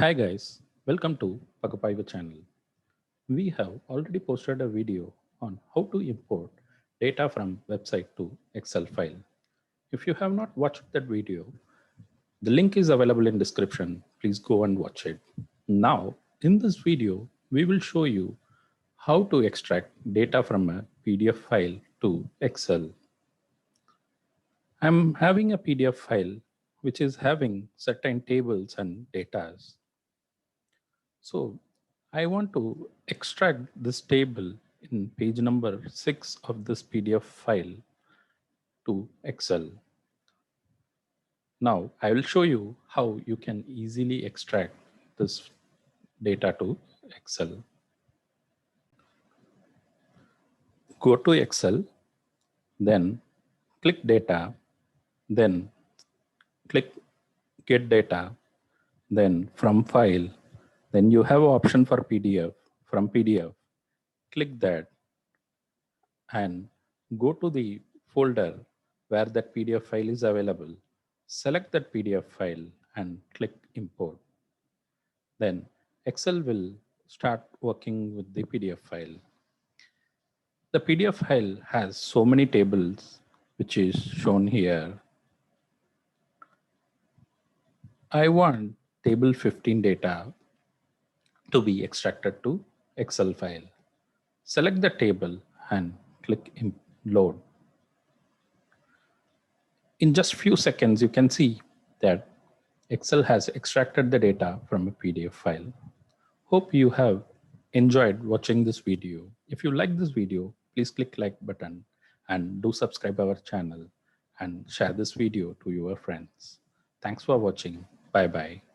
Hi guys, welcome to Pagapaiva channel. We have already posted a video on how to import data from website to Excel file. If you have not watched that video, the link is available in description. Please go and watch it. Now, in this video, we will show you how to extract data from a PDF file to Excel. I'm having a PDF file which is having certain tables and data. So I want to extract this table in page number 6 of this PDF file to Excel. Now I will show you how you can easily extract this data to Excel. Go to Excel, then click data, then click get data, then from file, then you have option for PDF. From PDF, click that and go to the folder where that PDF file is available. Select that PDF file and click import. Then Excel will start working with the PDF file. The PDF file has so many tables, which is shown here. I want table 15 data to be extracted to Excel file. Select the table and click load. In just few seconds, you can see that Excel has extracted the data from a PDF file. Hope you have enjoyed watching this video. If you like this video, please click like button and do subscribe our channel and share this video to your friends. Thanks for watching. Bye bye.